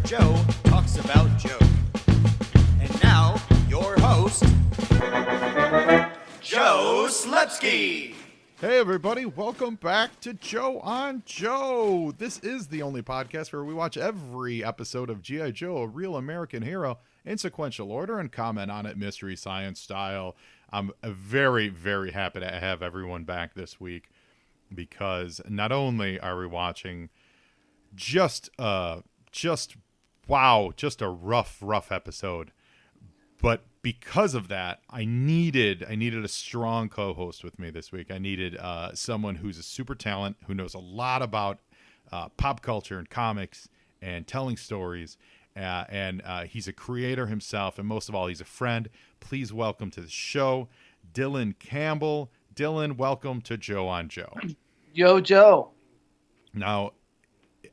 Joe talks about Joe. And now, your host, Joe Slepsky. Hey everybody, welcome back to Joe on Joe. This is the only podcast where we watch every episode of G.I. Joe, a real American hero, in sequential order and comment on it mystery science style. I'm very, very happy to have everyone back this week because not only are we watching just a rough episode, but because of that, I needed a strong co-host with me this week. I needed someone who's a super talent, who knows a lot about pop culture and comics and telling stories. And he's a creator himself, and most of all, he's a friend. Please welcome to the show, Dylan Campbell. Dylan, welcome to Joe on Joe. Yo, Joe. Now,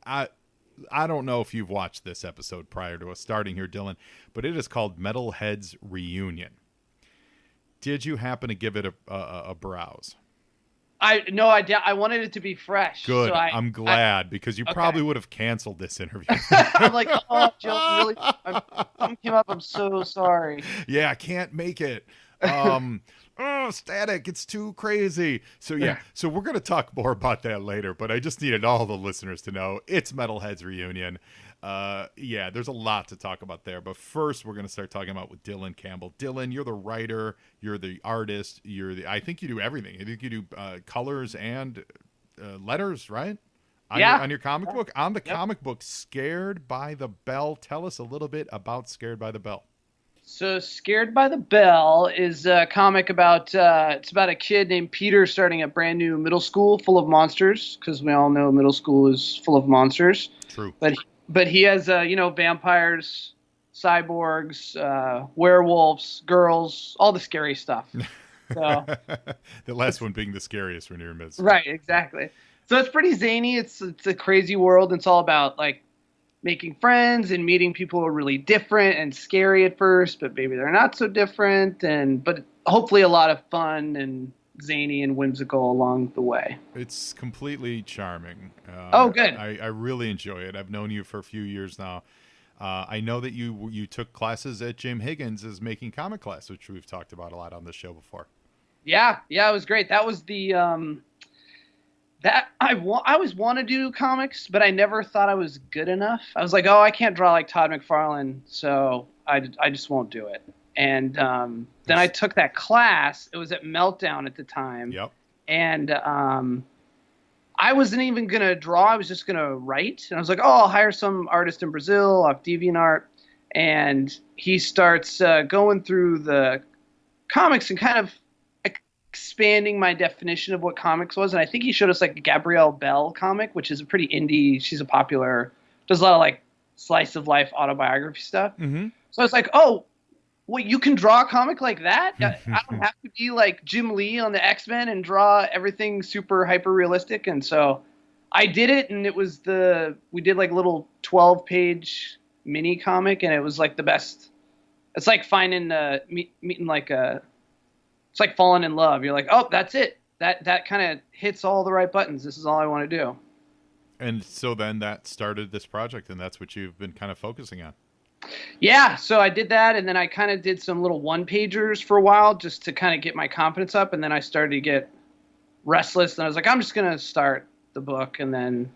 I don't know if you've watched this episode prior to us starting here, Dylan, but it is called Metalhead's Reunion. Did you happen to give it a browse? I wanted it to be fresh. Good. So I'm glad because you probably would have canceled this interview. I'm like, oh, Joe, really? Something came up. I'm so sorry. Yeah, I can't make it. Static. It's too crazy. So yeah. So we're going to talk more about that later, but I just needed all the listeners to know it's Metalhead's Reunion. Yeah, there's a lot to talk about there, but first we're going to start talking about with Dylan Campbell. Dylan, you're the writer, you're the artist, I think you do everything. I think you do colors and letters, right? On your comic book, on the comic book Scared by the Bell. Tell us a little bit about Scared by the Bell. So Scared by the Bell is a comic about it's about a kid named Peter starting a brand new middle school full of monsters, because we all know middle school is full of monsters. True. But he has vampires, cyborgs, werewolves, girls, all the scary stuff. So the last one being the scariest when you're in midst. Right, exactly. So it's pretty zany. It's a crazy world. It's all about like making friends and meeting people who are really different and scary at first, but maybe they're not so different, but hopefully a lot of fun and zany and whimsical along the way. It's completely charming. Oh, good. I really enjoy it. I've known you for a few years now. I know that you took classes at Jim Higgins' making comic class, which we've talked about a lot on this show before. Yeah, it was great. That was the that I always want to do comics, but I never thought I was good enough. I was like, I can't draw like Todd McFarlane, so I just won't do it. And then I took that class. It was at Meltdown at the time. Yep. And I wasn't even going to draw. I was just going to write. And I was like, I'll hire some artist in Brazil off DeviantArt. And he starts going through the comics and kind of expanding my definition of what comics was. And I think he showed us like a Gabrielle Bell comic, which is a pretty indie. She's a popular, does a lot of like slice of life autobiography stuff. Mm-hmm. So I was like, well, you can draw a comic like that? I don't have to be like Jim Lee on the X-Men and draw everything super hyper realistic. And so I did it, and it was we did like a little 12-page mini comic, and it was like the best. It's like finding meeting like it's like falling in love. You're like, oh, that's it. That kind of hits all the right buttons. This is all I want to do. And so then that started this project, and that's what you've been kind of focusing on. Yeah, so I did that, and then I kind of did some little one-pagers for a while just to kind of get my confidence up, and then I started to get restless, and I was like, I'm just going to start the book, and then,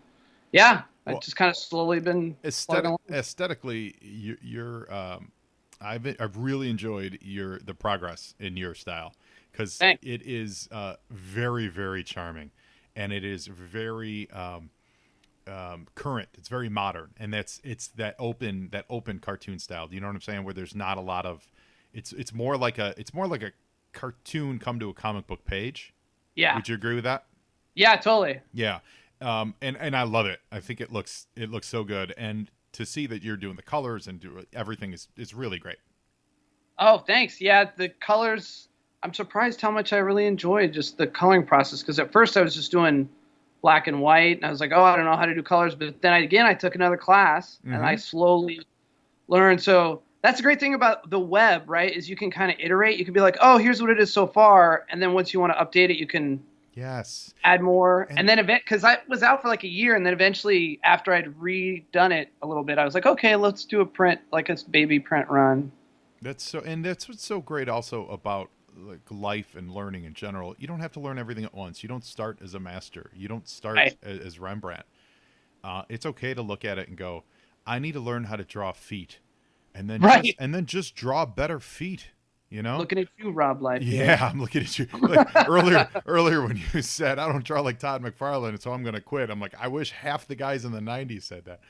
I've just kind of slowly been aesthetically, I've really enjoyed the progress in your style, because it is very, very charming, and it is very current. It's very modern, and it's that open cartoon style. Do you know what I'm saying? Where there's not a lot of, it's more like a cartoon come to a comic book page. Yeah. Would you agree with that? Yeah, totally. Yeah. And I love it. I think it looks so good, and to see that you're doing the colors and do everything is really great. Oh, thanks. Yeah, the colors. I'm surprised how much I really enjoyed just the coloring process, because at first I was just doing black and white, and I was like, I don't know how to do colors. But then I took another class, and I slowly learned. So that's the great thing about the web, right? Is you can kind of iterate. You can be like, here's what it is so far, and then once you want to update it, you can Yes. Add more. And then because I was out for like a year, and then eventually after I'd redone it a little bit, I was like, okay, let's do a print, like a baby print run. That's what's so great also about like life and learning in general. You don't have to learn everything at once. You don't start as a master. You don't start as Rembrandt. It's okay to look at it and go, I need to learn how to draw feet, and then just draw better feet. You know, looking at you, Rob Life. Yeah, I'm looking at you. Like earlier when you said I don't draw like Todd McFarlane, and so I'm going to quit. I'm like, I wish half the guys in the '90s said that.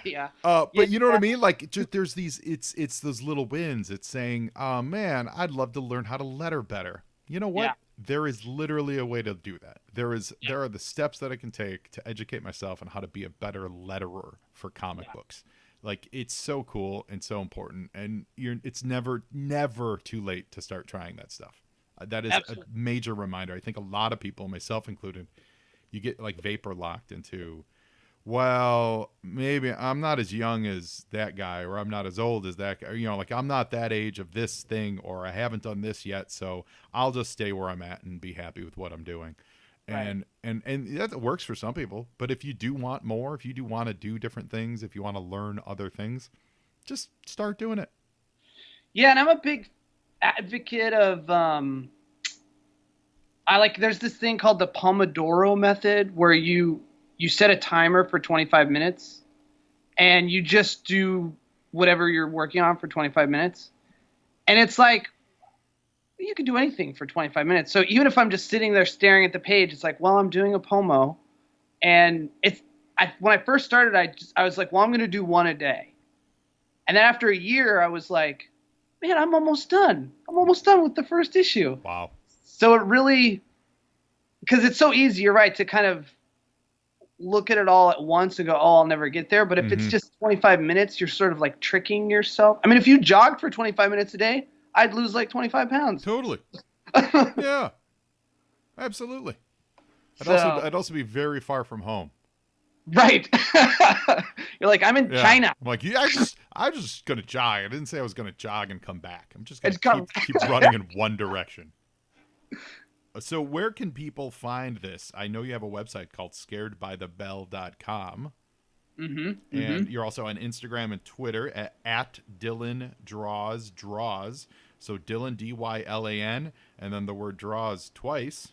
Yeah. But you know what I mean? Like, just there's these. It's those little wins. It's saying, oh man, I'd love to learn how to letter better. You know what? Yeah. There is literally a way to do that. There are the steps that I can take to educate myself on how to be a better letterer for comic books. Like, it's so cool and so important, and it's never too late to start trying that stuff. That is a major reminder. I think a lot of people, myself included, you get like vapor locked into, well, maybe I'm not as young as that guy, or I'm not as old as that guy. You know, like I'm not that age of this thing, or I haven't done this yet, so I'll just stay where I'm at and be happy with what I'm doing. And that works for some people. But if you do want more, if you do want to do different things, if you want to learn other things, just start doing it. Yeah, and I'm a big advocate of there's this thing called the Pomodoro method, where you set a timer for 25 minutes and you just do whatever you're working on for 25 minutes. And it's like, you can do anything for 25 minutes. So even if I'm just sitting there staring at the page, it's like, well, I'm doing a pomo. And when I first started, I was like, well, I'm going to do one a day. And then after a year, I was like, man, I'm almost done. I'm almost done with the first issue. Wow. So it really, because it's so easy, you're right, to kind of look at it all at once and go, oh, I'll never get there. But if it's just 25 minutes, you're sort of like tricking yourself. I mean, if you jogged for 25 minutes a day, I'd lose like 25 pounds. Totally. Yeah, absolutely. I'd also be very far from home. Right. You're like, I'm in China. I'm like, yeah, I'm just going to jog. I didn't say I was going to jog and come back. I'm just going to keep running in one direction. So where can people find this? I know you have a website called scaredbythebell.com. And you're also on Instagram and Twitter at Dylan Draws. So Dylan, Dylan, and then the word draws twice.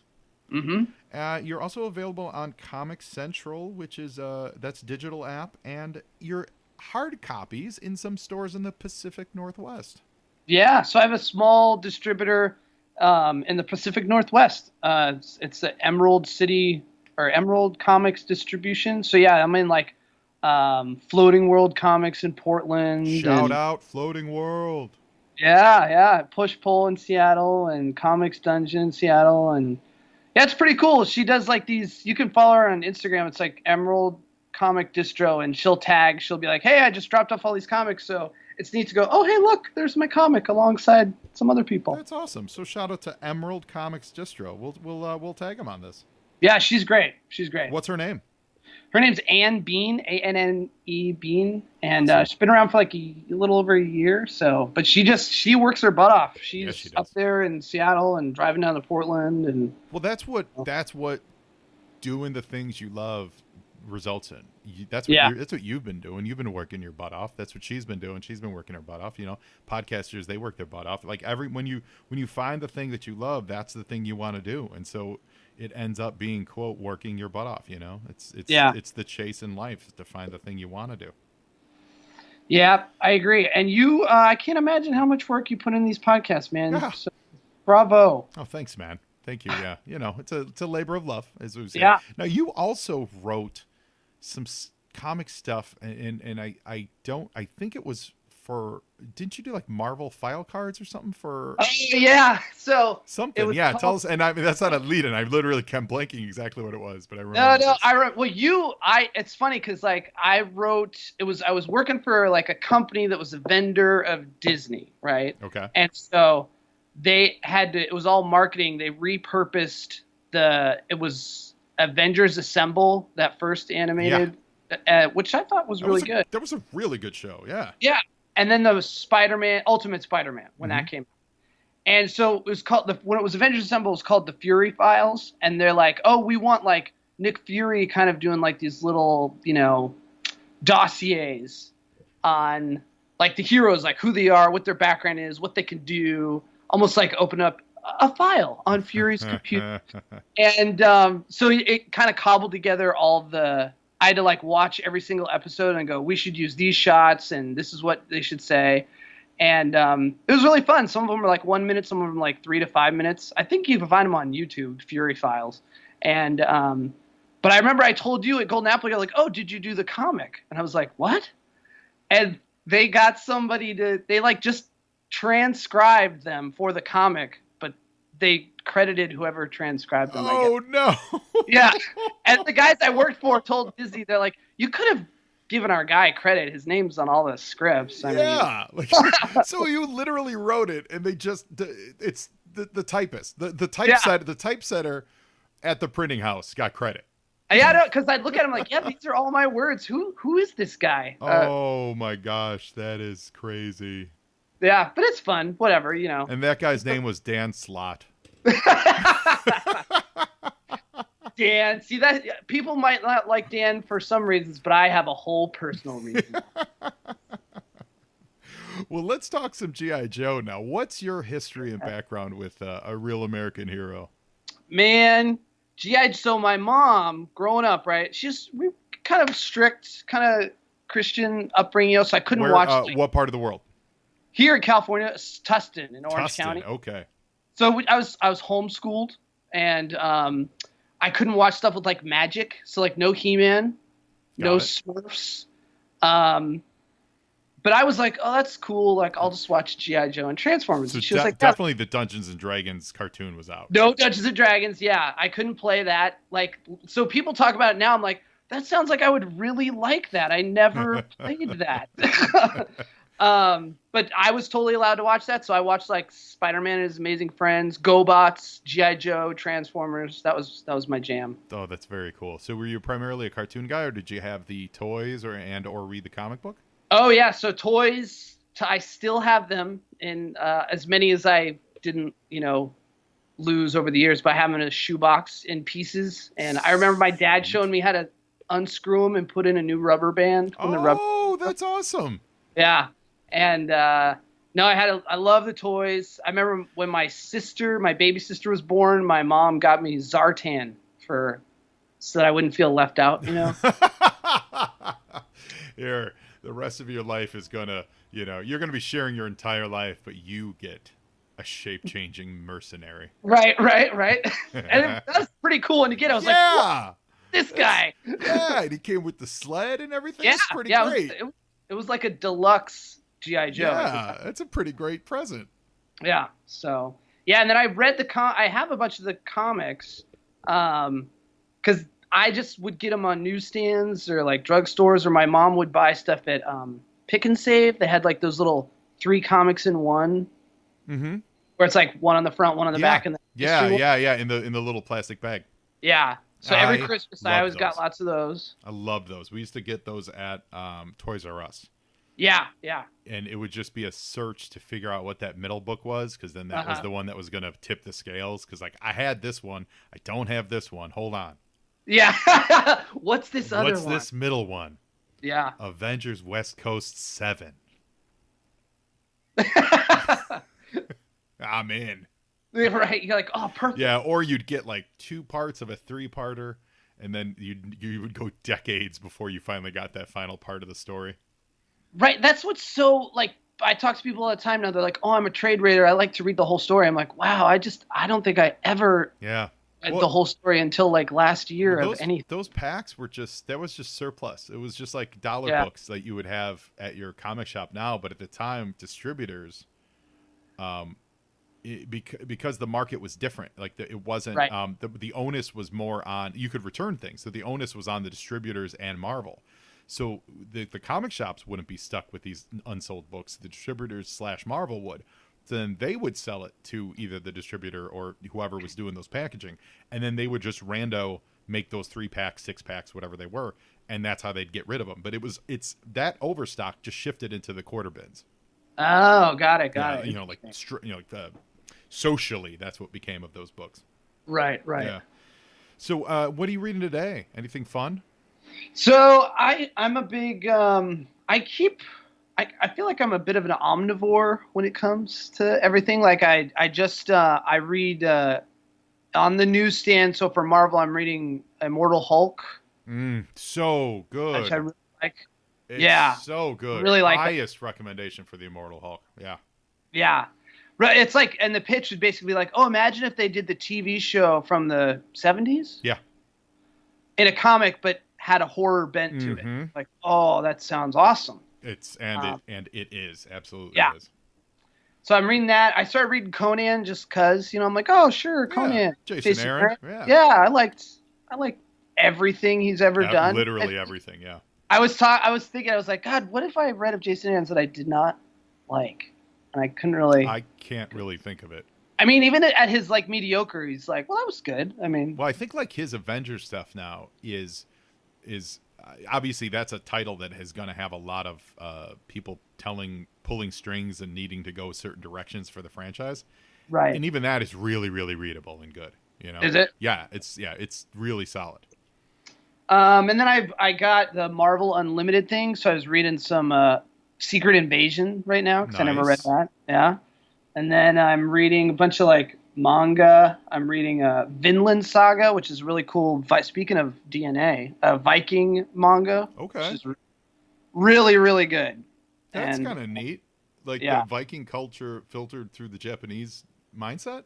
You're also available on Comic Central, which is that's digital app, and your hard copies in some stores in the Pacific Northwest. Yeah, so I have a small distributor in the Pacific Northwest. It's the Emerald City or Emerald Comics distribution. So yeah, I'm in like Floating World Comics in Portland. Shout out Floating World. Yeah. Push Pull in Seattle and Comics Dungeon in Seattle. And yeah, it's pretty cool. She does like these, you can follow her on Instagram. It's like Emerald Comic Distro, and she'll be like, hey, I just dropped off all these comics. So it's neat to go, oh, hey, look, there's my comic alongside some other people. That's awesome. So shout out to Emerald Comics Distro. We'll tag them on this. Yeah, she's great. What's her name? Her name's Anne Bean, Anne Bean, and she's been around for like a little over a year. So, but she works her butt off. She's up there in Seattle and driving down to Portland, and well, that's what doing the things you love results in. That's what you've been doing. You've been working your butt off. That's what she's been doing. She's been working her butt off. You know, podcasters, they work their butt off. Like when you find the thing that you love, that's the thing you want to do, and so it ends up being, quote, working your butt off. You know, it's the chase in life, to find the thing you want to do. Yeah, I agree. And you, I can't imagine how much work you put in these podcasts, man. Yeah. So, bravo. Oh, thanks, man. Thank you. Yeah. You know, it's a labor of love, as we say. Yeah. Now, you also wrote some comic stuff, and I think it was for, didn't you do like Marvel file cards or something for? Yeah. So something. Yeah. Tell us. And I mean, that's not a lead, and I literally kept blanking exactly what it was, but I remember. No. I wrote. Well, it's funny because like I was working for like a company that was a vendor of Disney, right? Okay. And so they had to. It was all marketing. They repurposed it was Avengers Assemble, that first animated, which I thought was really good. That was a really good show. Yeah. Yeah. And then the Ultimate Spider-Man, when that came out. And so it was called when it was Avengers Assemble, it was called the Fury Files, and they're like, oh, we want like Nick Fury kind of doing like these little, dossiers on like the heroes, like who they are, what their background is, what they can do, almost like open up a file on Fury's computer. And so it kind of cobbled together I had to like watch every single episode and go, we should use these shots and this is what they should say. And it was really fun. Some of them are like 1 minute, some of them like 3 to 5 minutes. I think you can find them on YouTube, Fury Files. And but I remember I told you at Golden Apple, you're like, oh, did you do the comic? And I was like, what? And they got somebody they like just transcribed them for the comic, but they credited whoever transcribed them. Oh, no. Yeah. And the guys I worked for told Disney, they're like, you could have given our guy credit. His name's on all the scripts. I mean, so you literally wrote it, and they just it's the typist, the typesetter at the printing house got credit. Yeah, because I'd look at him like, yeah, these are all my words. Who is this guy? Oh my gosh, that is crazy. Yeah, but it's fun. Whatever, And that guy's name was Dan Slott. Dan, see that people might not like Dan for some reasons, but I have a whole personal reason. Well, let's talk some G.I. Joe now. What's your history and background with a real American hero? Man, G.I. So my mom, growing up, right? We kind of strict, kind of Christian upbringing, so I couldn't watch. What part of the world? Here in California, Tustin in Orange County. Okay. So I was homeschooled, and I couldn't watch stuff with like magic, so like no He-Man, no Smurfs. But I was like, oh, that's cool. Like I'll just watch G.I. Joe and Transformers. So and she was like, definitely the Dungeons and Dragons cartoon was out. No Dungeons and Dragons. Yeah, I couldn't play that. Like, so people talk about it now. I'm like, that sounds like I would really like that. I never played that. But I was totally allowed to watch that. So I watched like Spider-Man and His Amazing Friends, GoBots, G.I. Joe, Transformers. That was my jam. Oh, that's very cool. So were you primarily a cartoon guy, or did you have the toys or read the comic book? Oh yeah. So toys, I still have them in as many as I didn't, lose over the years by having a shoebox in pieces. And I remember my dad showing me how to unscrew them and put in a new rubber band. Oh, that's awesome. Yeah. And no, I love the toys. I remember when my baby sister was born, my mom got me Zartan so that I wouldn't feel left out, Here, the rest of your life is gonna, you're gonna be sharing your entire life, but you get a shape-changing mercenary. Right. And that was pretty cool. And again, I was like, this guy. Yeah, and he came with the sled and everything. Yeah, it's pretty great. It was like a deluxe G.I. Joe. Yeah, that's a pretty great present. Yeah. So and then I read I have a bunch of the comics, because I just would get them on newsstands or like drugstores, or my mom would buy stuff at Pick and Save. They had like those little 3 comics in one, where it's like one on the front, one on the back, and in the little plastic bag. Yeah. So every Christmas I always got lots of those. I love those. We used to get those at Toys R Us. Yeah. And it would just be a search to figure out what that middle book was, because then that was the one that was going to tip the scales. Because like I had this one, I don't have this one. Hold on. Yeah. What's this other one? What's this middle one? Yeah. Avengers West Coast 7. I'm in. Right. You're like, oh, perfect. Yeah, or you'd get like 2 parts of a 3-parter, and then you would go decades before you finally got that final part of the story. Right. That's what's so, like, I talk to people all the time now. They're like, oh, I'm a trade raider. I like to read the whole story. I'm like, wow, I don't think I ever read the whole story until like last year of anything. Those packs that was just surplus. It was just like dollar books that you would have at your comic shop now. But at the time, distributors, because the market was different. Like it wasn't, the onus was more on, you could return things. So the onus was on the distributors and Marvel. So the comic shops wouldn't be stuck with these unsold books. The distributors / Marvel would. Then they would sell it to either the distributor or whoever was doing those packaging. And then they would just rando make those 3-packs, 6-packs, whatever they were. And that's how they'd get rid of them. But it's that overstock just shifted into the quarter bins. Oh, got it. Like the socially, that's what became of those books. Right. Yeah. So, what are you reading today? Anything fun? So I'm a big I feel like I'm a bit of an omnivore when it comes to everything. Like I read on the newsstand. So for Marvel, I'm reading Immortal Hulk, So good. which I really like. It's so good. Really like highest recommendation for the Immortal Hulk. Yeah. Yeah. Right. It's like, and the pitch would basically be like, oh, imagine if they did the TV show from the 70s. Yeah. In a comic, but had a horror bent to it. Like, oh, that sounds awesome. It is absolutely is. So I'm reading that. I started reading Conan just because, I'm like, oh, sure, Conan. Jason Aaron. Yeah, I liked everything he's ever done. Literally everything. Yeah. I was thinking, I was like, God, what if I read of Jason Aaron's that I did not like, and I couldn't really. I can't really think of it. I mean, even at his like mediocre, he's like, well, that was good. I mean, well, I think like his Avengers stuff now is obviously that's a title that is going to have a lot of people pulling strings and needing to go certain directions for the franchise. Right. And even that is really, really readable and good. Is it? Yeah, it's really solid. And then I got the Marvel Unlimited thing, so I was reading some Secret Invasion right now because I never read that. Yeah. And then I'm reading a bunch of like manga. I'm reading Vinland Saga, which is really cool. Speaking of DNA, Viking manga. Okay. Which is really, really good. That's kind of neat. Like the Viking culture filtered through the Japanese mindset.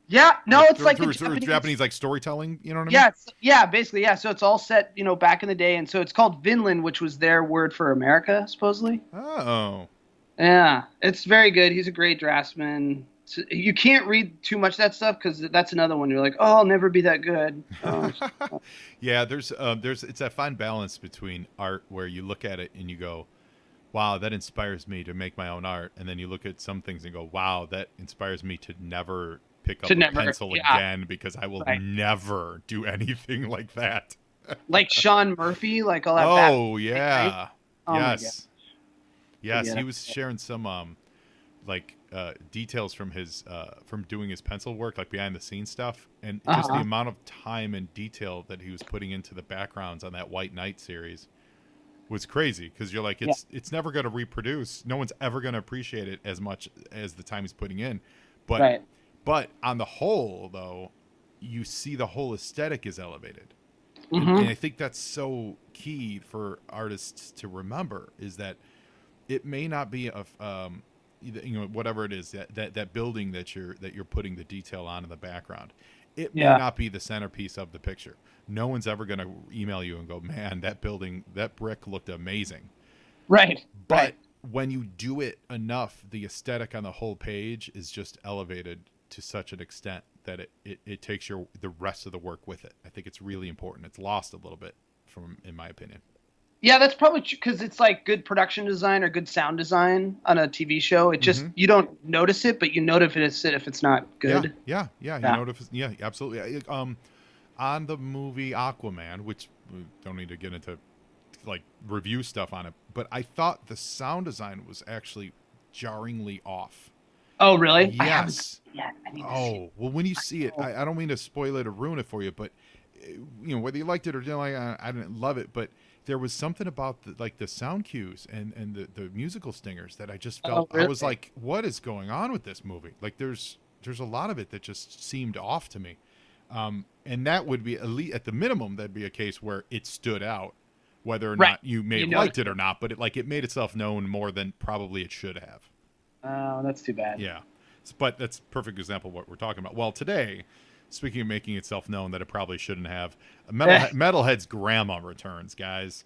Yeah. No, like it's like through Japanese like storytelling. You know what I mean? Yeah. Basically, yeah. So it's all set, back in the day, and so it's called Vinland, which was their word for America, supposedly. Oh. Yeah, it's very good. He's a great draftsman. So you can't read too much of that stuff because that's another one. You're like, oh, I'll never be that good. Yeah, there's it's that fine balance between art where you look at it and you go, wow, that inspires me to make my own art, and then you look at some things and go, wow, that inspires me to never pick up a pencil again because I will never do anything like that. Like Sean Murphy, like all that. Oh yeah, right? Oh, yes. Yes, he was sharing some details from his from doing his pencil work, like behind the scenes stuff, and just the amount of time and detail that he was putting into the backgrounds on that White Knight series was crazy. Because you're like, it's never going to reproduce. No one's ever going to appreciate it as much as the time he's putting in. But but on the whole, though, you see the whole aesthetic is elevated. And I think that's so key for artists to remember is that it may not be whatever it is that building that you're putting the detail on in the background. It may not be the centerpiece of the picture. No one's ever going to email you and go, man, that brick looked amazing. Right. But when you do it enough, the aesthetic on the whole page is just elevated to such an extent that it takes the rest of the work with it. I think it's really important. It's lost a little bit in my opinion. Yeah, that's probably because it's like good production design or good sound design on a TV show. It just you don't notice it, but you notice it if it's not good. Yeah. You notice. Yeah, absolutely. On the movie Aquaman, which we don't need to get into like review stuff on it, but I thought the sound design was actually jarringly off. Oh, really? Yes. I need to see it. Well, when you see it, I don't mean to spoil it or ruin it for you, but whether you liked it or didn't like it, I didn't love it, but there was something about the sound cues and the musical stingers that I just felt. I was like, what is going on with this movie? Like there's a lot of it that just seemed off to me. And that would be at the minimum, that'd be a case where it stood out, whether or not you may have liked it or not, but it made itself known more than probably it should have. Oh, that's too bad. Yeah. But that's a perfect example of what we're talking about. Well, today, speaking of making itself known that it probably shouldn't have, Metalhead's grandma returns, guys.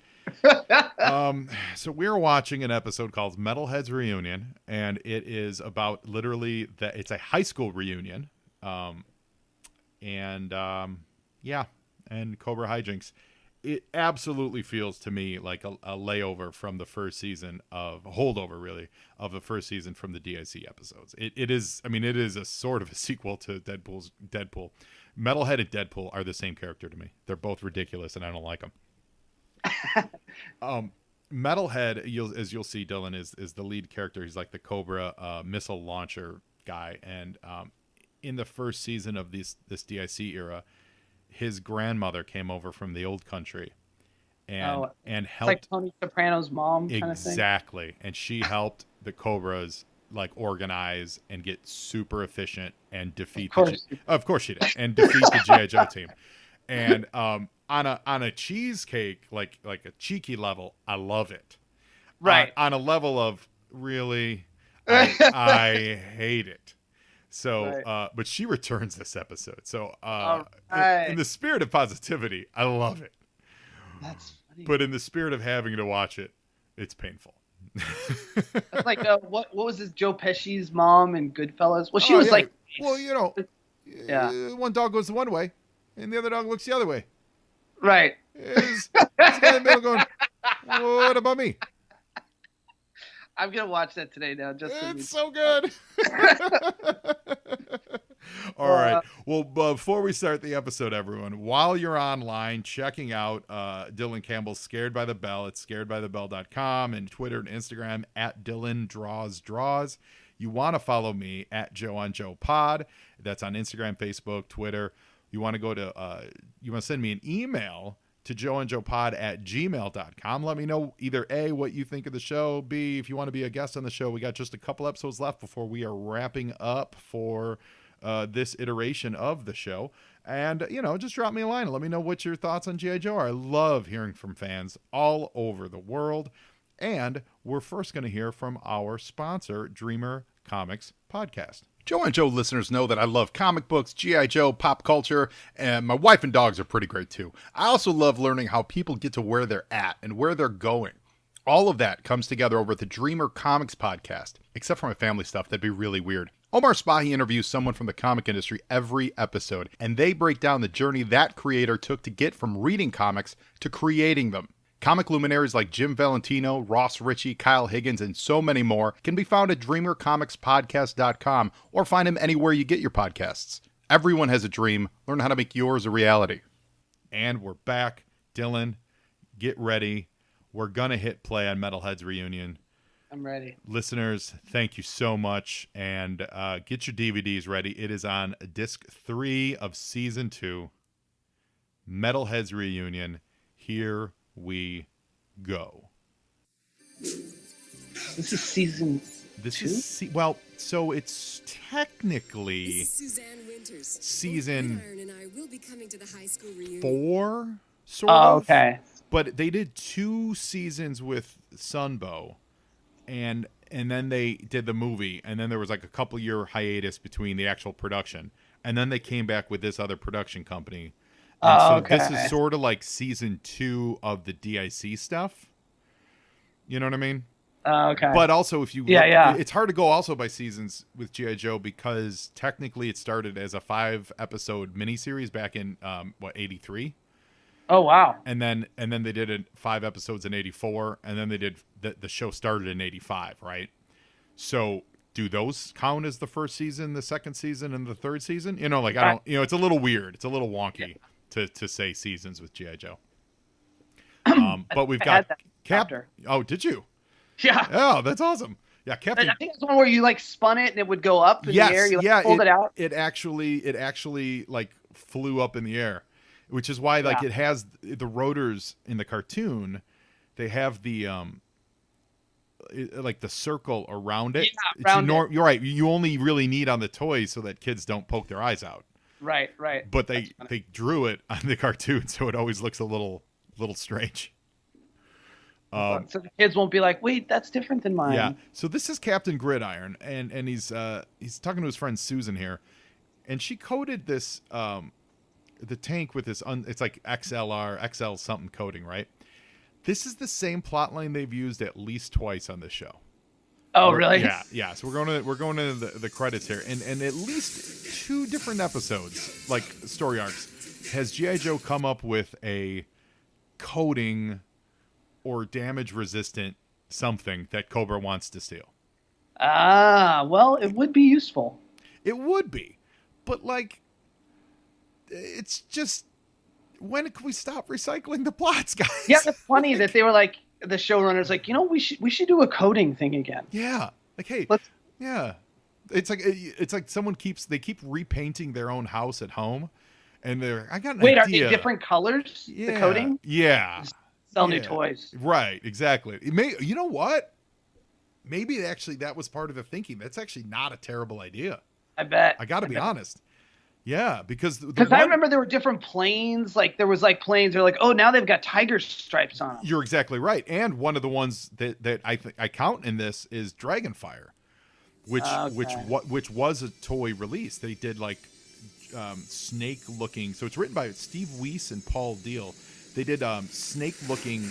So we're watching an episode called Metalhead's Reunion, and it is about literally that it's a high school reunion. And Cobra hijinks. It absolutely feels to me like a layover from the first season a holdover really of the first season from the DIC episodes. It is a sort of a sequel to Deadpool. Metalhead and Deadpool are the same character to me. They're both ridiculous and I don't like them. Metalhead, as you'll see, Dylan is the lead character. He's like the Cobra missile launcher guy, and in the first season of this DIC era, his grandmother came over from the old country and it's helped. like Tony Soprano's mom kind of thing. Exactly. And she helped the Cobras like organize and get super efficient and defeat of course she did, and defeat the G.I. Joe team. And on a cheesecake, like a cheeky level, I love it. Right. On a level of really, I hate it. So, Right. But she returns this episode. So, right. in the spirit of positivity, I love it. That's funny. But in the spirit of having to watch it, it's painful. That's like what was this Joe Pesci's mom in Goodfellas? Well, she was yeah. like, well, you know, one dog goes one way, and the other dog looks the other way. Right. There's a guy in the middle going, what about me? I'm gonna watch that today now. It's so good. All right. Well, before we start the episode, everyone, while you're online checking out Dylan Campbell's Scared by the Bell, it's scaredbythebell.com, and Twitter and Instagram at Dylan Draws. You want to follow me at Joe on Joe Pod. That's on Instagram, Facebook, Twitter. You want to go to you want to send me an email to joeandjoepod@gmail.com. Let me know either A, what you think of the show, B, if you want to be a guest on the show. We got just a couple episodes left before we are wrapping up for this iteration of the show. And, just drop me a line and let me know what your thoughts on G.I. Joe are. I love hearing from fans all over the world. And we're first going to hear from our sponsor, Dreamer Comics Podcast. Joe and Joe listeners know that I love comic books, G.I. Joe, pop culture, and my wife and dogs are pretty great too. I also love learning how people get to where they're at and where they're going. All of that comes together over at the Dreamer Comics Podcast, except for my family stuff. That'd be really weird. Omar Spahi interviews someone from the comic industry every episode, and they break down the journey that creator took to get from reading comics to creating them. Comic luminaries like Jim Valentino, Ross Ritchie, Kyle Higgins, and so many more can be found at DreamerComicsPodcast.com or find them anywhere you get your podcasts. Everyone has a dream. Learn how to make yours a reality. And we're back. Dylan, get ready. We're going to hit play on Metalhead's Reunion. I'm ready. Listeners, thank you so much. And get your DVDs ready. It is on disc 3 of season 2. Metalhead's Reunion. Here we go. This is season. This is well, so it's technically season 4, sort of. Okay. But they did 2 seasons with Sunbow, and then they did the movie, and then there was like a couple year hiatus between the actual production, and then they came back with this other production company. And so this is sort of like season 2 of the DIC stuff. You know what I mean? Okay. But also, if you look, it's hard to go also by seasons with G.I. Joe because technically it started as a 5-episode miniseries back in 83. Oh wow! And then they did 5 episodes in 84, and then they did the show started in 85, right? So do those count as the first season, the second season, and the third season? I don't. It's a little weird. It's a little wonky. Yeah. To say seasons with G.I. Joe. But we've got Captain. Oh, did you? Yeah. Oh, that's awesome. Yeah, Captain. I think it's one where you like spun it and it would go up in the air. You pulled it out. It actually like flew up in the air, which is why it has the rotors in the cartoon. They have the like the circle around it. Yeah, You're right. You only really need on the toys so that kids don't poke their eyes out. Right. But they drew it on the cartoon, so it always looks a little strange. So the kids won't be like, "Wait, that's different than mine." Yeah. So this is Captain Gridiron, and he's talking to his friend Susan here, and she coated this the tank with this it's like XL something coating, right? This is the same plot line they've used at least twice on this show. Oh, really? Yeah. So we're going to the credits here, and at least 2 different episodes, like story arcs, has G.I. Joe come up with a coating or damage resistant something that Cobra wants to steal. Well, it would be useful. It would be, but it's just, when can we stop recycling the plots, guys? Yeah, it's funny that they were like, the showrunners like, we should do a coding thing again. Yeah. Like, hey, It's like they keep repainting their own house at home, and I got an Wait, idea. are they different colors? Yeah, the coating? Yeah. Sell new toys. Right, exactly. You know what? Maybe actually that was part of the thinking. That's actually not a terrible idea. I bet. I got to be honest. Yeah, because I remember there were different planes. Like there was like planes. They're like, oh, now they've got tiger stripes on them. You're exactly right. And one of the ones that I count in this is Dragonfire, which was a toy release. They did like snake looking. So it's written by Steve Weiss and Paul Deal. They did snake looking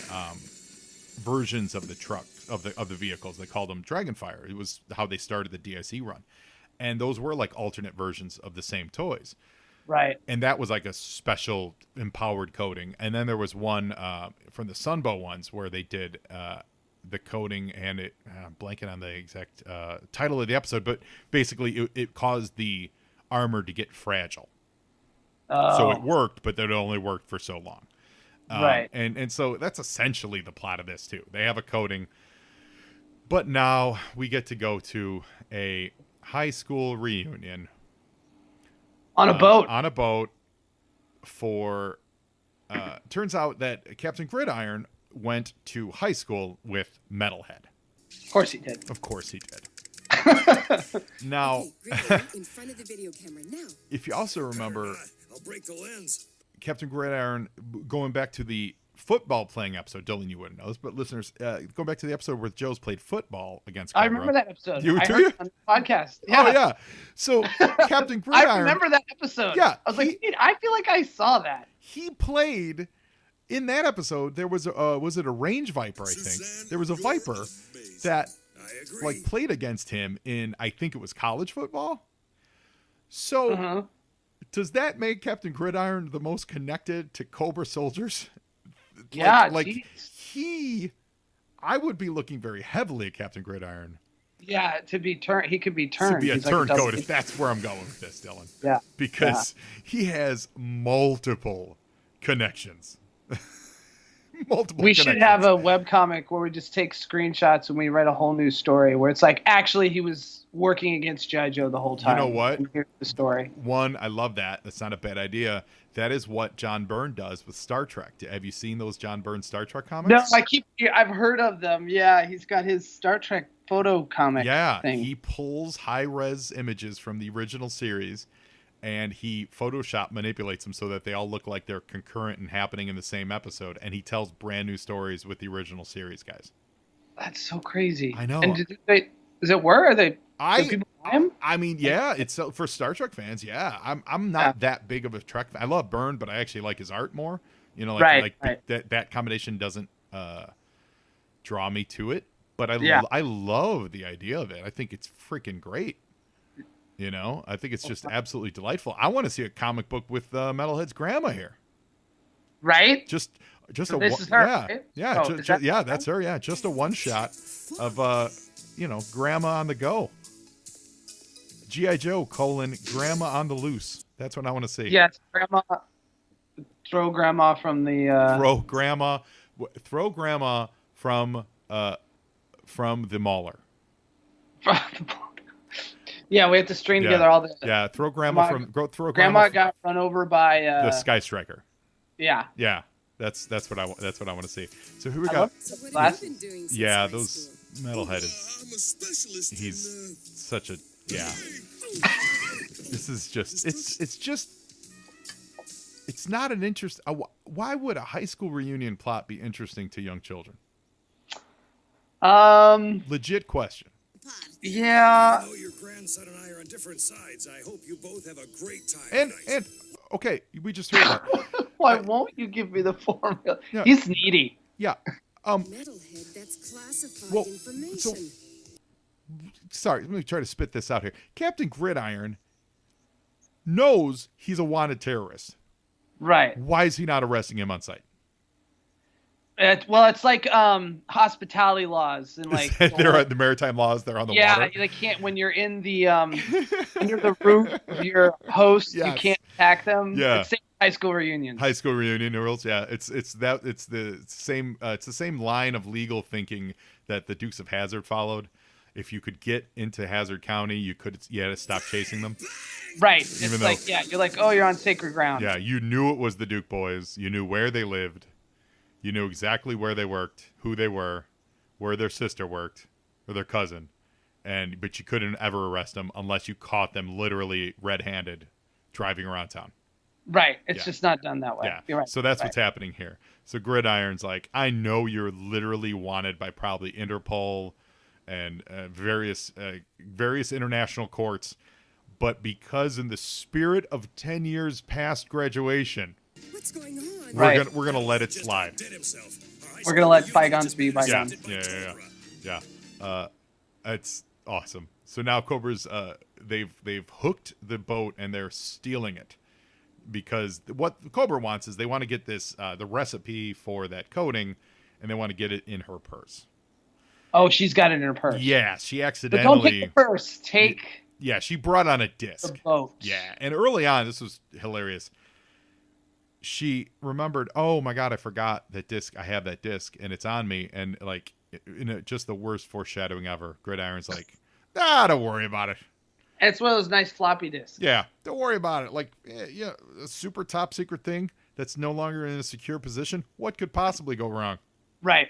versions of the truck of the vehicles. They called them Dragonfire. It was how they started the DSE run. And those were like alternate versions of the same toys. Right. And that was like a special empowered coating. And then there was one from the Sunbow ones where they did the coating, and I'm blanking on the exact title of the episode, but basically it caused the armor to get fragile. Oh. So it worked, but it only worked for so long. Right. And so that's essentially the plot of this too. They have a coating, but now we get to go to a high school reunion on a boat. On a boat for turns out that Captain Gridiron went to high school with Metalhead. Of course he did. Of course he did. Now, in front of the video camera now. If you also remember, I'll break the lens. Captain Gridiron, going back to the football playing episode, Dylan, you wouldn't know this, but listeners, going back to the episode where Joe's played football against Cobra. I remember that episode. You I do heard you? it on the podcast. Yeah. Oh, yeah. So Captain Gridiron. I remember that episode. Yeah. I was like, "Dude, I feel like I saw that. He played in that episode. There was it a range viper? I think there was a viper that like played against him in, I think it was college football. So does that make Captain Gridiron the most connected to Cobra soldiers? Yeah, I would be looking very heavily at Captain Gridiron. Yeah, he could be turned. To be a He's turncoat, if that's where I'm going with this, Dylan. Yeah. Because he has multiple connections. We should have a webcomic where we just take screenshots and we write a whole new story where it's like, actually, he was working against G.I. Joe the whole time. You know what? And here's the story. One, I love that. That's not a bad idea. That is what John Byrne does with Star Trek. Have you seen those John Byrne Star Trek comics? No, I've heard of them. Yeah, he's got his Star Trek photo comic thing. He pulls high-res images from the original series, and he Photoshop manipulates them so that they all look like they're concurrent and happening in the same episode, and he tells brand new stories with the original series guys. That's so crazy. I know. And does it work? Do people buy him? I mean, yeah, it's for Star Trek fans. Yeah, I'm not that big of a Trek fan. I love Byrne, but I actually like his art more. You know, right. That combination doesn't draw me to it. But I love the idea of it. I think it's freaking great. You know, I think it's just absolutely delightful. I want to see a comic book with Metalhead's grandma here. Right? Just so a this is her, yeah, right? yeah, Oh, yeah. That's her. Yeah, just a one shot of grandma on the go. G.I. Joe : grandma on the loose. That's what I want to see. Yes, grandma. Throw grandma from the. Throw grandma from the mauler. Yeah, we have to string together all the. Yeah, throw grandma Grandma got run over by the Sky Striker. Yeah. Yeah, that's what I want to see. So who we got? Yeah, those Metalhead is. He's such a This is just it's not an interest. Why would a high school reunion plot be interesting to young children? Legit question. Yeah. I know your grandson and I are on different sides. I hope you both have a great time. And okay, we just heard that. Why won't you give me the formula? Yeah. He's needy. Yeah. Metalhead, that's classified information. So, sorry, let me try to spit this out here. Captain Gridiron knows he's a wanted terrorist. Right. Why is he not arresting him on sight? It's like hospitality laws and like they're the maritime laws. They're on the water. Yeah, they can't when you're in the under the roof of your host. Yes. You can't attack them. Yeah, it's same high school reunions. High school reunion rules. Yeah, it's the same line of legal thinking that the Dukes of Hazzard followed. if you could get into Hazard County, you had to stop chasing them. Right. Even It's though- like, yeah, you're like, oh, you're on sacred ground. Yeah, you knew it was the Duke boys. You knew where they lived. You knew exactly where they worked, who they were, where their sister worked, or their cousin. But you couldn't ever arrest them unless you caught them literally red-handed driving around town. Right. It's Yeah. just not done that way. Yeah. You're right. So that's right. what's happening here. So Gridiron's like, I know you're literally wanted by probably Interpol and various international courts, but because in the spirit of 10 years past graduation, What's going on? Right. we're gonna let it Just slide. did himself. We're gonna let bygones be Yeah, bygones. yeah. It's awesome. So now Cobra's they've hooked the boat and they're stealing it because what Cobra wants is they want to get this the recipe for that coating and they want to get it in her purse. Oh, she's got it in her purse. Yeah, she But don't accidentally. take the purse. Take Yeah, she brought on a the disc. boat. Yeah, and early on, this was hilarious. She remembered, oh my god, I forgot that disc. I have that disc, and it's on me. And like, just the worst foreshadowing ever. Gridiron's like, don't worry about it. And it's one of those nice floppy disks. Yeah, don't worry about it. Like, yeah, a super top secret thing that's no longer in a secure position. What could possibly go wrong? Right.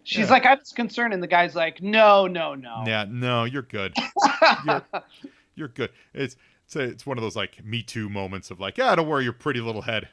She's Yeah. like, I was concerned, and the guy's like, no. Yeah, no, you're good. you're good. It's one of those like Me Too moments of like, don't worry, your pretty little head.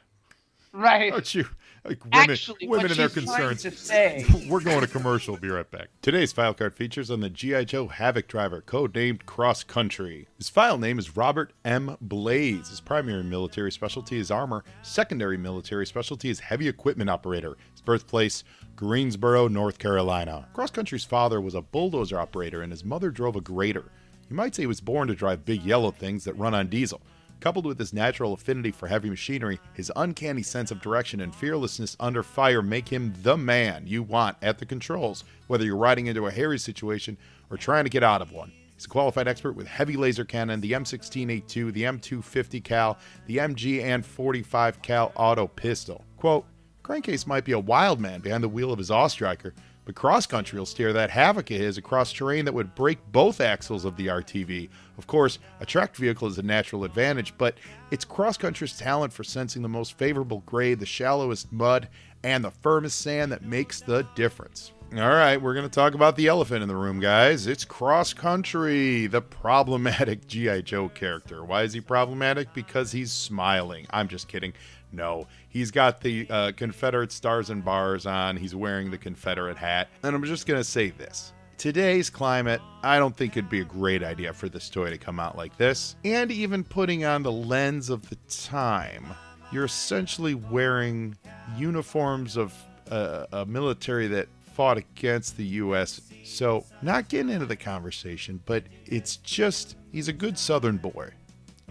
Right. Don't you? Like Actually, women what and their she's trying concerns. to say. We're going to commercial. Be right back. Today's file card features on the G.I. Joe Havoc driver, codenamed Cross Country. His file name is Robert M. Blaze. His primary military specialty is armor. Secondary military specialty is heavy equipment operator. His birthplace, Greensboro, North Carolina. Cross Country's father was a bulldozer operator and his mother drove a grader. You might say he was born to drive big yellow things that run on diesel. Coupled with his natural affinity for heavy machinery, his uncanny sense of direction and fearlessness under fire make him the man you want at the controls, whether you're riding into a hairy situation or trying to get out of one. He's a qualified expert with heavy laser cannon, the M16A2, the M250 cal, the MG and 45 cal auto pistol. Quote, Crankcase might be a wild man behind the wheel of his Awe-Striker, but Cross Country will steer that Havoc of his across terrain that would break both axles of the RTV. Of course, a tracked vehicle is a natural advantage, but it's Cross Country's talent for sensing the most favorable grade, the shallowest mud, and the firmest sand that makes the difference. All right, we're going to talk about the elephant in the room, guys. It's Cross Country, the problematic G.I. Joe character. Why is he problematic? Because he's smiling. I'm just kidding. No, he's got the Confederate stars and bars on. He's wearing the Confederate hat. And I'm just going to say this. Today's climate, I don't think it'd be a great idea for this toy to come out like this. And even putting on the lens of the time, you're essentially wearing uniforms of a military that fought against the U.S. So, not getting into the conversation, but it's just, he's a good Southern boy.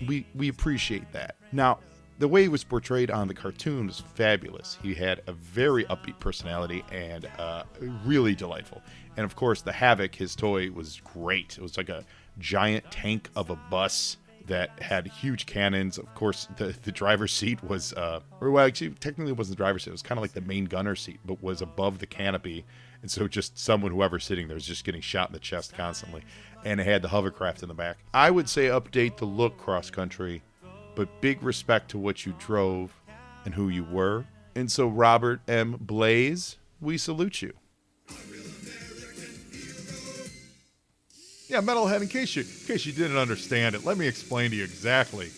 We appreciate that. Now, the way he was portrayed on the cartoon was fabulous. He had a very upbeat personality and really delightful. And of course, the Havoc, his toy, was great. It was like a giant tank of a bus that had huge cannons. Of course, the driver's seat was, actually, technically it wasn't the driver's seat. It was kind of like the main gunner's seat, but was above the canopy. And so just whoever's sitting there was just getting shot in the chest constantly. And it had the hovercraft in the back. I would say update the look, Cross Country, but big respect to what you drove and who you were. And so, Robert M. Blaze, we salute you. Yeah, Metalhead, in case you didn't understand it, let me explain to you exactly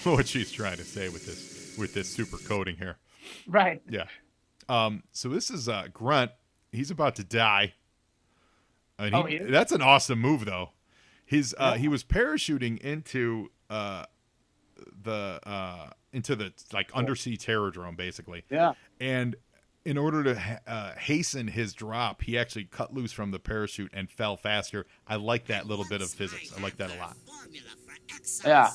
what she's trying to say with this super coating here. Right. Yeah. So this is Grunt. He's about to die. And he is? That's an awesome move, though. He was parachuting into the like undersea terror drone, basically. Yeah. And in order to hasten his drop, he actually cut loose from the parachute and fell faster. I like that little bit of physics. I like that a lot. Yeah.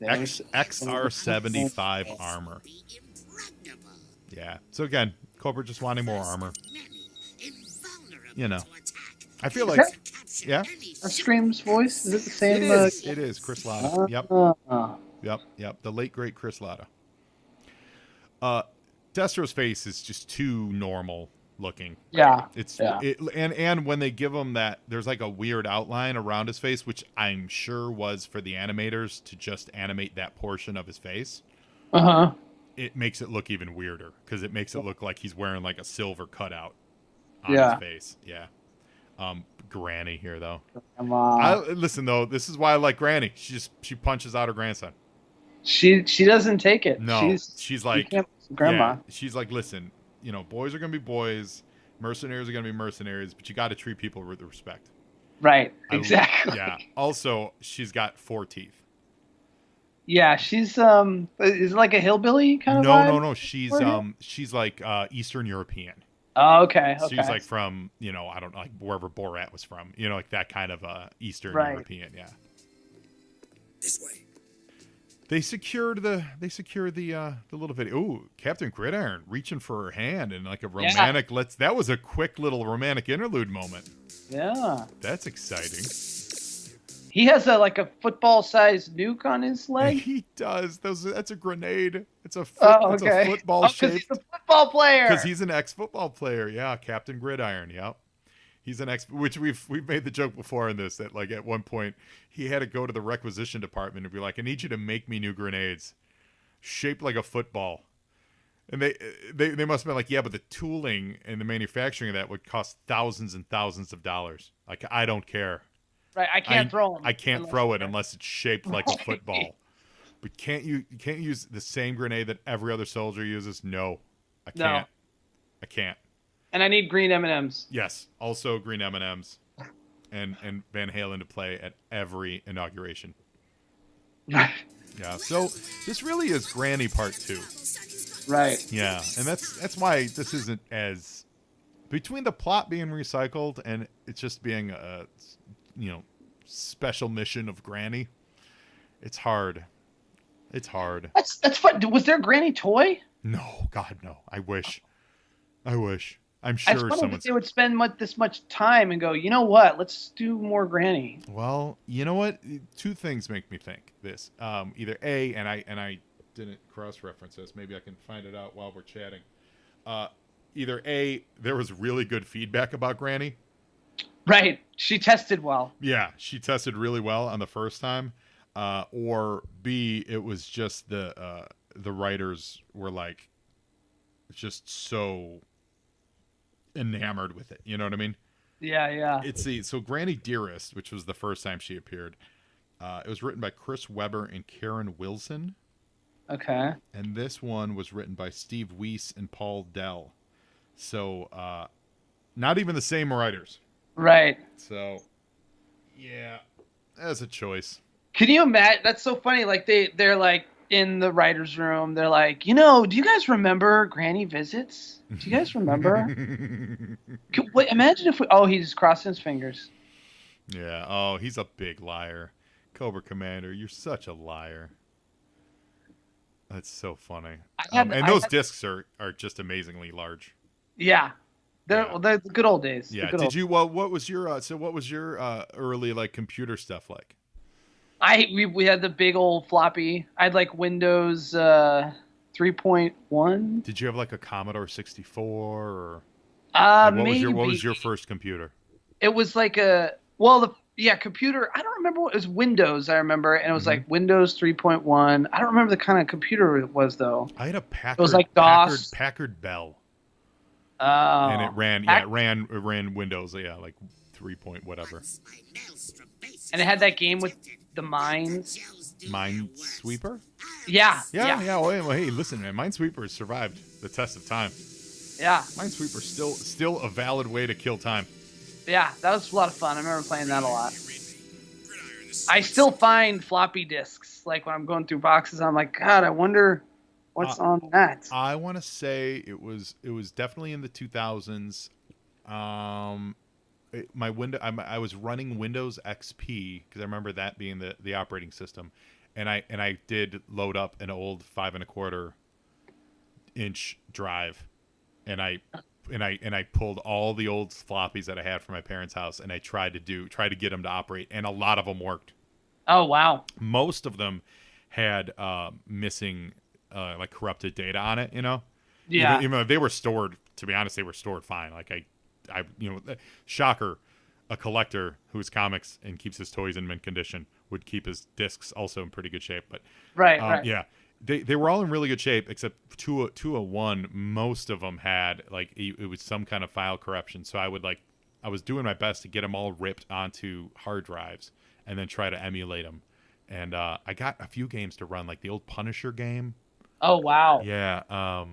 XR75 armor. Yeah. So again, Cobra just wanting more armor. You know. I feel like, yeah. Scream's voice, is it the same? It is Chris Latta. Yep. The late great Chris Latta. Destro's face is just too normal. looking. Yeah. It's yeah. And when they give him that, there's like a weird outline around his face, which I'm sure was for the animators to just animate that portion of his face. Uh-huh. It makes it look even weirder because it makes it look like he's wearing like a silver cutout on Yeah. his face. Yeah. Granny here though. Come on. Listen though, this is why I like Granny. She punches out her grandson. She doesn't take it. No, she's like, grandma. yeah, she's like, listen, boys are gonna be boys, mercenaries are gonna be mercenaries, but you got to treat people with respect. Right. Exactly. Yeah. Also, she's got 4 teeth. Yeah, she's is it like a hillbilly kind of vibe? No. She's like Eastern European. Oh, okay. She's like from, I don't know, like wherever Borat was from. Like that kind of Eastern European, yeah. This way. They secured the little video. Ooh, Captain Gridiron reaching for her hand and like a romantic that was a quick little romantic interlude moment. Yeah. That's exciting. He has a football-sized nuke on his leg. He does. That's a grenade. It's a Okay. it's a football shape. Because he's a football player. Because he's an ex-football player. Yeah, Captain Gridiron. Yep. He's an which we've made the joke before in this that like at one point he had to go to the requisition department and be like, I need you to make me new grenades shaped like a football. And they must have been like, yeah, but the tooling and the manufacturing of that would cost thousands and thousands of dollars. Like, I don't care. Right, I can't throw them. I can't throw it unless it's shaped like a football. But you can't use the same grenade that every other soldier uses? No, I can't. No. I can't. And I need green M&Ms. Yes, also green M&Ms, and Van Halen to play at every inauguration. Right. Yeah, so this really is Granny Part 2. Right. Yeah, and that's why this isn't as between the plot being recycled and it's just being a special mission of Granny. It's hard. It's hard. That's fun. Was there a Granny toy? No, God, no. I wish. I'm sure they would spend this much time and go, you know what? Let's do more Granny. Well, you know what? 2 things make me think this. Either A, and I didn't cross-reference this. Maybe I can find it out while we're chatting. Either A, there was really good feedback about Granny. Right. She tested well. Yeah, she tested really well on the first time. Or B, it was just the writers were like just so enamored with it. You know what I mean? Yeah. So Granny Dearest, which was the first time she appeared, it was written by Chris Webber and Karen Wilson. Okay. And this one was written by Steve Weiss and Paul Dell. So not even the same writers. Right. So yeah, that's a choice. Can you imagine? That's so funny. Like they're like in the writer's room. They're like, do you guys remember Granny Visits? Do you guys remember? Imagine if he's crossing his fingers. Yeah. Oh, he's a big liar. Cobra Commander, you're such a liar. That's so funny. Those discs are just amazingly large. Yeah. They're the good old days. Yeah. Did you? Well, what was your early like computer stuff like? We had the big old floppy. I had like Windows 3.1. Did you have like a Commodore 64 or? Maybe. What was your first computer? It was like computer. I don't remember what it was. Windows, I remember, and it was like Windows 3.1. I don't remember the kind of computer it was though. I had a Packard. It was like DOS. Packard Bell. Oh. And it ran. Yeah, it ran Windows. Yeah, like 3 point whatever. And it had that game with the mines. Minesweeper? Yeah. Well, hey, listen, man. Minesweeper has survived the test of time. Yeah. Minesweeper's still a valid way to kill time. Yeah, that was a lot of fun. I remember playing that a lot. I still find floppy disks. Like when I'm going through boxes, I'm like, God, I wonder what's on that. I want to say it was definitely in the 2000s. I was running Windows XP because I remember that being the operating system, and I did load up an old 5 1/4 inch drive, and I pulled all the old floppies that I had from my parents' house, and I tried to get them to operate, and a lot of them worked. Oh wow! Most of them had missing like corrupted data on it, you know. Yeah. Even though they were stored to be honest, they were stored fine. Like shocker, a collector who's comics and keeps his toys in mint condition would keep his discs also in pretty good shape. But Right. yeah, they were all in really good shape except 201. Most of them had like it was some kind of file corruption. So I was doing my best to get them all ripped onto hard drives and then try to emulate them. And I got a few games to run, like the old Punisher game. Oh wow. Yeah, I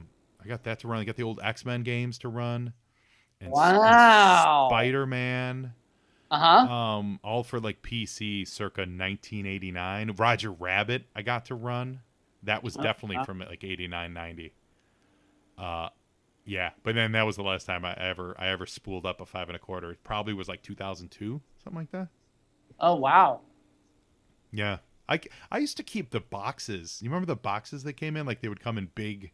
got that to run. I got the old X-Men games to run. And Wow. Spider-Man. All for like PC circa 1989. Roger Rabbit I got to run. That was definitely from like 89, 90. Yeah, but then that was the last time I ever spooled up a 5 1/4. It probably was like 2002, something like that. Oh wow. Yeah. I used to keep the boxes. You remember the boxes that came in? Like they would come in big,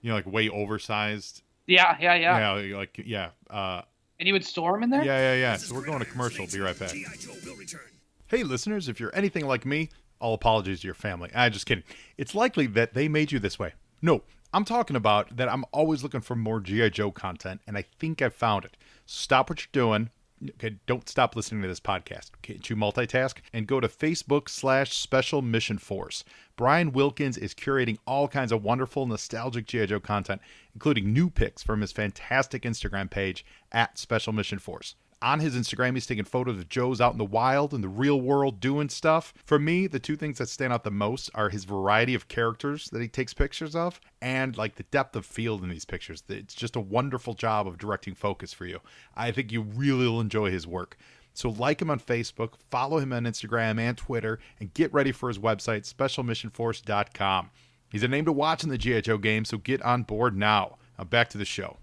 like way oversized. Yeah. Yeah. And you would store them in there? Yeah. So we're going to commercial. Be right back. G.I. Joe will return. Hey, listeners, if you're anything like me, all apologies to your family. I'm just kidding. It's likely that they made you this way. No, I'm talking about that I'm always looking for more G.I. Joe content, and I think I found it. Stop what you're doing. Okay, don't stop listening to this podcast. Can't you multitask? And go to Facebook/Special Mission Force. Brian Wilkins is curating all kinds of wonderful, nostalgic G.I. Joe content, including new pics from his fantastic Instagram page at Special Mission Force. On his Instagram, he's taking photos of Joes out in the wild, in the real world, doing stuff. For me, the two things that stand out the most are his variety of characters that he takes pictures of and like the depth of field in these pictures. It's just a wonderful job of directing focus for you. I think you really will enjoy his work. So like him on Facebook, follow him on Instagram and Twitter, and get ready for his website, specialmissionforce.com. He's a name to watch in the G.I. Joe game, so get on board now. Now back to the show.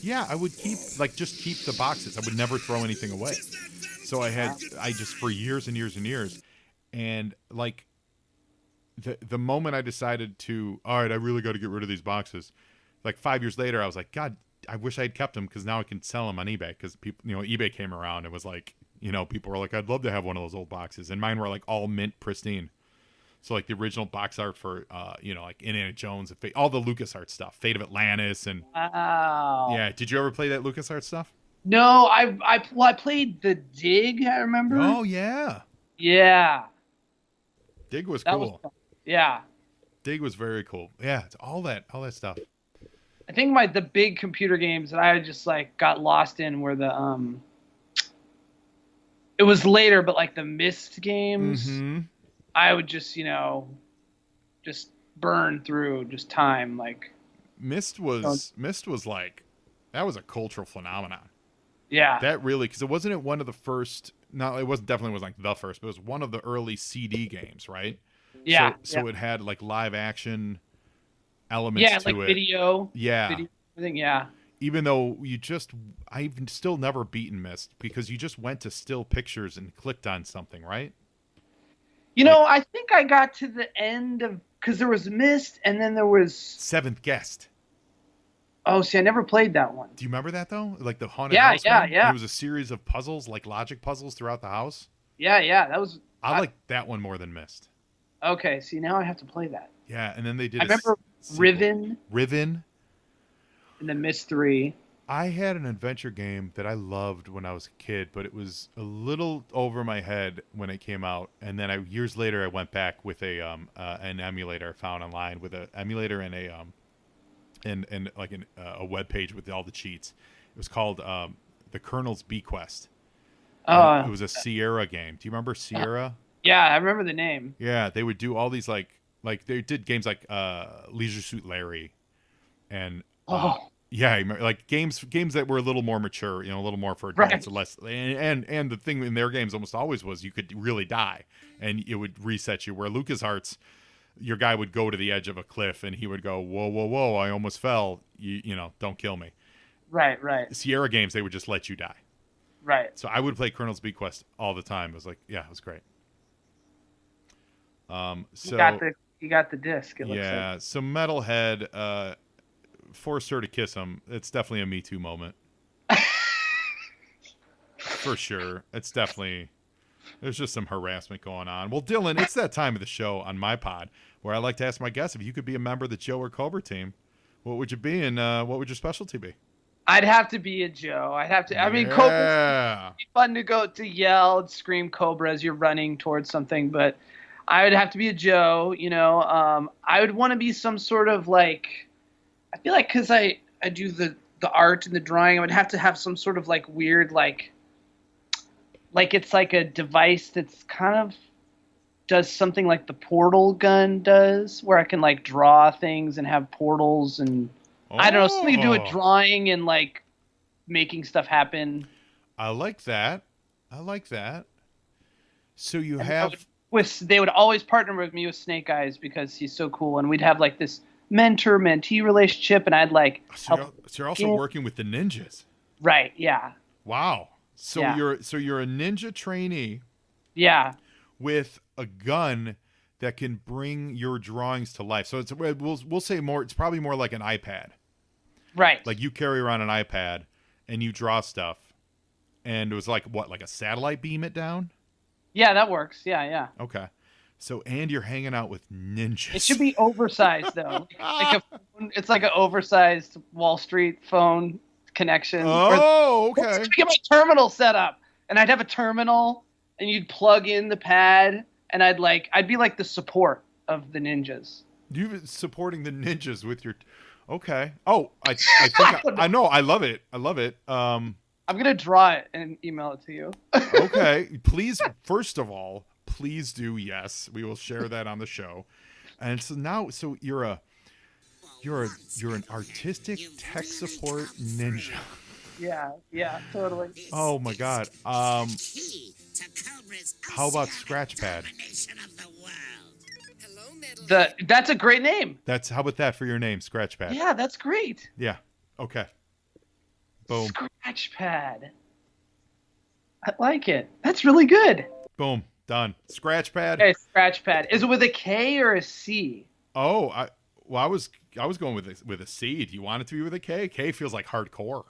Yeah, I would keep the boxes. I would never throw anything away. So I just for years and years and years. And like the moment I decided to, all right, I really got to get rid of these boxes. Like 5 years later, I was like, God, I wish I had kept them because now I can sell them on eBay. Because people, eBay came around and was like, people were like, I'd love to have one of those old boxes. And mine were like all mint pristine. So like the original box art for, like Indiana Jones, and all the LucasArts stuff, Fate of Atlantis, and wow. Yeah, did you ever play that LucasArts stuff? No, I played the Dig. I remember. Oh yeah. Yeah. Dig was That cool. Yeah. Dig was very cool. Yeah, it's all that stuff. I think the big computer games that I just like got lost in were the It was later, but like the Myst games. Mm-hmm. I would just, just burn through just time. Like Myst was like, that was a cultural phenomenon. Yeah. That really, because it wasn't one of the first, no, it wasn't definitely was like the first, but it was one of the early CD games, right? Yeah. So it had like live action elements to like it. video. Yeah. Video, everything, yeah. Even though I've still never beaten Myst because you just went to still pictures and clicked on something, right? I think I got to the end of, because there was Myst and then there was Seventh Guest. Oh, see, I never played that one. Do you remember that though? Like the haunted house one? Yeah. It was a series of puzzles, like logic puzzles throughout the house. Yeah, that was. I like that one more than Myst. Okay, see, now I have to play that. Yeah, and then they did. I remember Riven. And then Myst 3. I had an adventure game that I loved when I was a kid, but it was a little over my head when it came out. And then years later, I went back with an emulator I found online with an emulator and a web page with all the cheats. It was called The Colonel's Bequest. It was a Sierra game. Do you remember Sierra? Yeah, I remember the name. Yeah, they would do all these like they did games like Leisure Suit Larry, and yeah, like games that were a little more mature, a little more for adults, or less. And the thing in their games almost always was you could really die, and it would reset you. Where LucasArts, your guy would go to the edge of a cliff, and he would go, whoa, I almost fell. Don't kill me. Right. Sierra games, they would just let you die. Right. So I would play Colonel's Bequest all the time. It was like, yeah, it was great. So you got the disc. It looks yeah. like. So Metalhead forced her to kiss him. It's definitely a Me Too moment. For sure. It's definitely. There's just some harassment going on. Well, Dylan, it's that time of the show on my pod where I like to ask my guests if you could be a member of the Joe or Cobra team, what would you be, and what would your specialty be? I'd have to be a Joe. I mean, Cobra would be fun to go to yell and scream Cobra as you're running towards something, but I would have to be a Joe. I would want to be some sort of like, I feel like because I do the art and the drawing, I would have to have some sort of like weird like it's like a device that's kind of does something like the portal gun does, where I can like draw things and have portals and. I don't know, something to do with drawing and, like, making stuff happen. I like that. So you have... They would always partner with me with Snake Eyes because he's so cool, and we'd have, like, this mentor-mentee relationship, and I'd, like... So you're also working with the ninjas. Right, yeah. Wow. So yeah. you're a ninja trainee... Yeah. ...with a gun that can bring your drawings to life. So we'll say more... It's probably more like an iPad. Right. Like you carry around an iPad and you draw stuff, and it was like what, like a satellite beam it down? Yeah, that works. Yeah. Okay. So, and you're hanging out with ninjas. It should be oversized though. It's like an oversized Wall Street phone connection. Oh, okay. Let's get my terminal set up, and I'd have a terminal, and you'd plug in the pad, and I'd be like the support of the ninjas. You supporting the ninjas with your. Okay. Oh, I think I know. I love it. I'm gonna draw it and email it to you. Okay. Please, first of all, please do. Yes, we will share that on the show. And so now, you're an artistic tech support ninja. Yeah, totally. Oh my God. How about Scratchpad? That's a great name. How about that for your name, Scratchpad? Yeah, that's great. Yeah. Okay. Boom. Scratchpad. I like it. That's really good. Boom. Done. Scratchpad. Okay, Scratchpad. Is it with a K or a C? Oh, I was going with a C. Do you want it to be with a K? K feels like hardcore.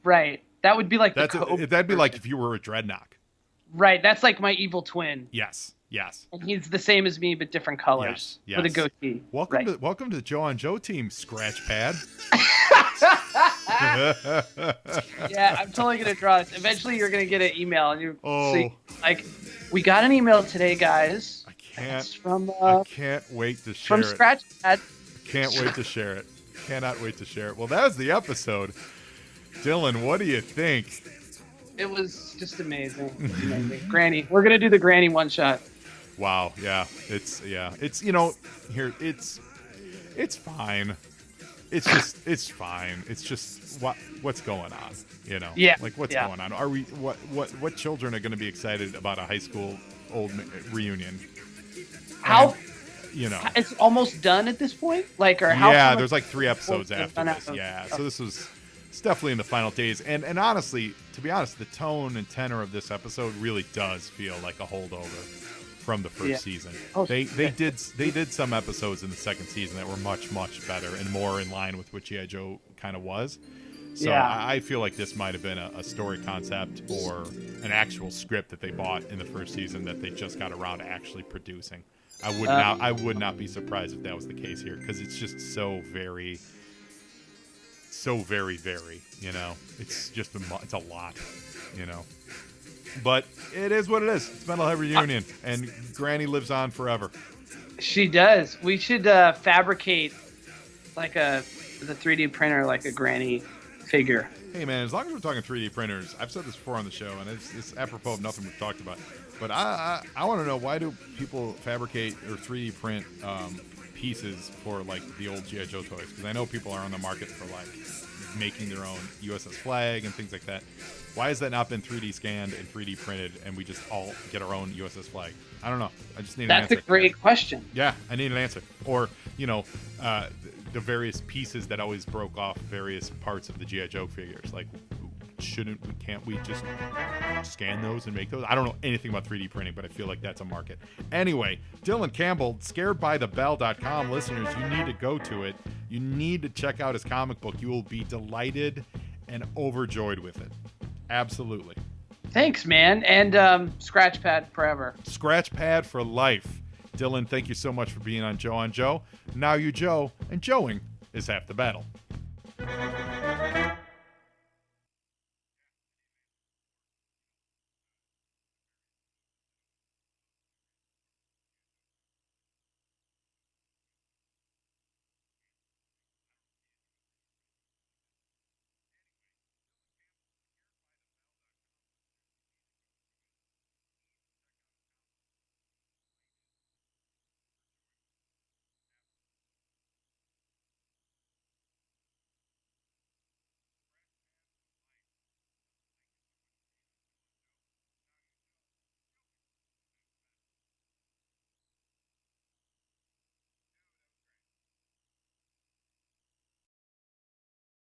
Right. That would be like that'd be like if you were a Dreadnought. Right. That's like my evil twin. Yes. And he's the same as me, but different colors. Yes. With a goatee. Welcome to the Joe on Joe team, Scratchpad. Yeah, I'm totally gonna draw this. Eventually, you're gonna get an email, and you see, like, we got an email today, guys. I can't wait to share from it. Scratchpad. Can't wait to share it. Cannot wait to share it. Well, that was the episode. Dylan, what do you think? It was just amazing. Granny. We're going to do the Granny one shot. Wow. Yeah. It's fine. It's fine. It's just what's going on, Yeah. Like what's going on? Are we, what children are going to be excited about a high school reunion? How, and, it's almost done at this point? There's like 3 episodes after this. Yeah. So it's definitely in the final days, and honestly, to be honest, the tone and tenor of this episode really does feel like a holdover from the first season. They did some episodes in the second season that were much better and more in line with what G.I. Joe kind of was. So I feel like this might have been a story concept or an actual script that they bought in the first season that they just got around to actually producing. I would not be surprised if that was the case here, because it's just so very, it's just it's a lot, but it is what it is. It's Metalhead Reunion, and Granny lives on forever. She does. We should fabricate like the 3D printer, like a Granny figure. Hey man, as long as we're talking 3D printers, I've said this before on the show, and it's apropos of nothing we've talked about, but I want to know, why do people fabricate or 3D print pieces for like the old G.I. Joe toys? Because I know people are on the market for like making their own USS flag and things like that. Why has that not been 3D scanned and 3D printed, and we just all get our own USS flag? I don't know. I just need an answer. That's a great question. Yeah, I need an answer. Or the various pieces that always broke off various parts of the G.I. Joe figures. Like, can't we just scan those and make those? I don't know anything about 3D printing, but I feel like that's a market. Anyway, Dylan Campbell, scaredbythebell.com. Listeners, you need to go to it. You need to check out his comic book. You will be delighted and overjoyed with it. Absolutely. Thanks, man. And scratch pad forever. Scratch pad for life. Dylan, thank you so much for being on Joe on Joe. Now you Joe, and Joeing is half the battle.